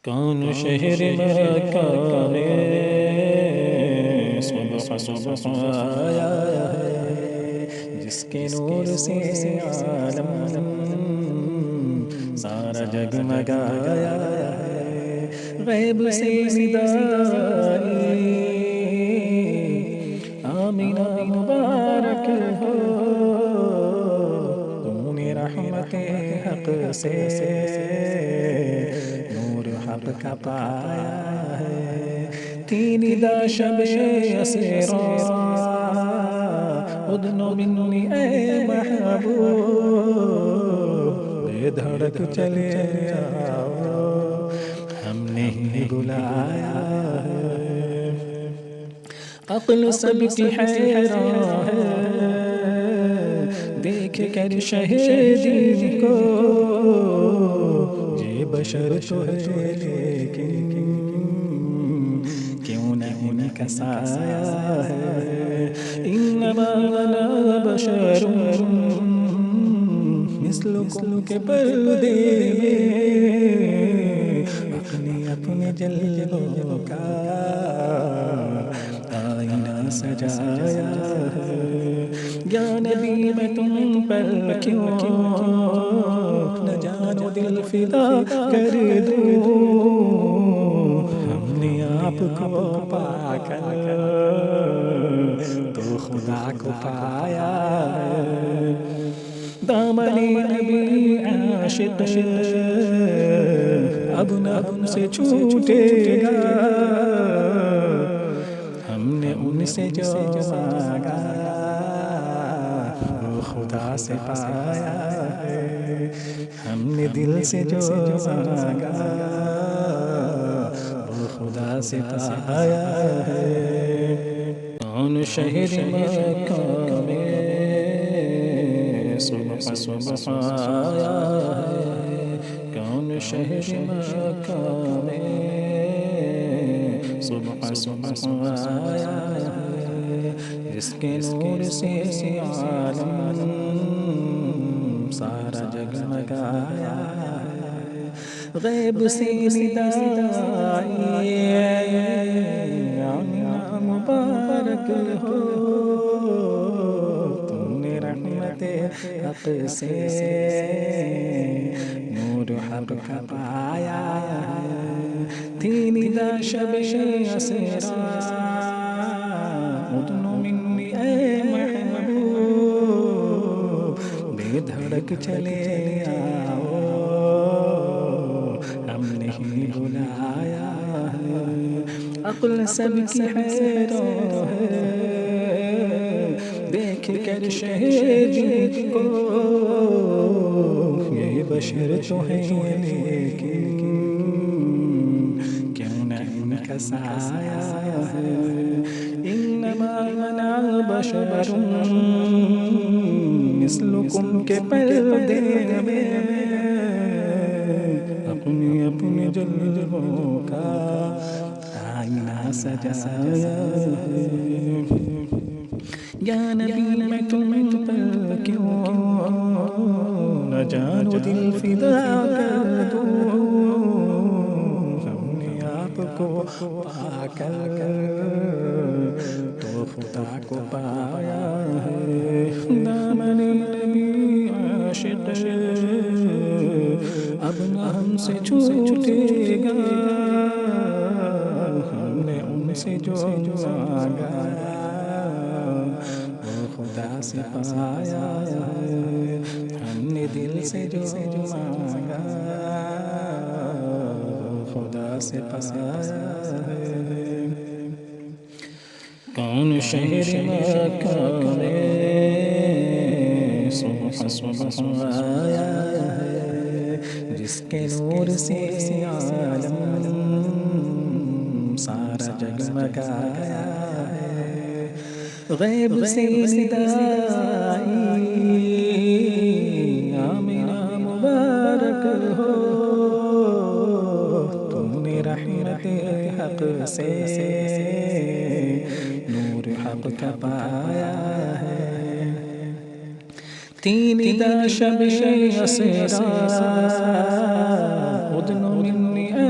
کون شہر مکہ میں صبح صبح آیا ہے، جس کے نور سے عالم سارا جگمگایا ہے، غیب سے ندائی آمینہ مبارک ہو، تو نے رحمت حق سے نور حق کا پایا ہے، تین دا شب اسرا ادن منی اے محبوب، بے دھڑک چلے آؤ ہم نے ہی بلایا ہے، عقل سب کی حیران ہے دیکھ کر شہید کو، یہ بشر تو ہے لیکن کیوں نہ ان کا سایہ ہے، انما انا بشر مثلکم کے پردے میں اپنے اپنے جلووں کا آئینہ سجایا ہے، یا نبی میں تم پر کیوں نہ جانو دل فدا کر دوں، ہم نے آپ کو پا کر تو خدا کو پایا ہے، دامن نبی عاشق اب نہ ہم سے چھوٹے گا، ہم نے ان سے جو مانگا وہ خدا سے پایا ہے، ہم نے دل سے جو مانگا وہ خدا سے پایا ہے، کون شہر مکہ میں صبح صبح آیا ہے، کون شہر مکہ میں صبح صبح آیا ہے، جس کے نور سے عالم سارا جگمگایا ہے، غیب سے ندائی آمینہ مبارک ہو، تم نے رحمت حق سے نور حق کا پایا ہے، تین دا شب اسرا ادن منی اے محبوب، بے دھڑک چلے آؤ ہم نے ہی بلایا ہے، عقل سب کی حیران ہے دیکھ کر شہید کو، یہ بشر تو ہے لیکن کیوں نہ ان کا سایہ ہے، انما انا بشر مثلکم کے پردے میں اپنے اپنے جلووں کا آئینہ سجایا ہے، یا نبی میں تم پر کیوں نہ جانو دل فدا کر دوں، ہم نے آپ کو پا کر تو خدا کو پایا ہے، دامن نبی عاشق اب نہ ہم سے چھوٹے گا، ہم نے ان سے جو مانگا وہ خدا سے پایا ہے، ہم نے دل سے جو مانگا وہ خدا سے پایا ہے، کون شہر مکہ میں صبح صبح آیا ہے، جس کے نور سے عالم سارا جگمگایا ہے، غیب سے ندائی آمینہ مبارک ہو، تم نے رحمت حق سے نور حق کا پایا ہے، تین دا شب اسرا ادن منی اے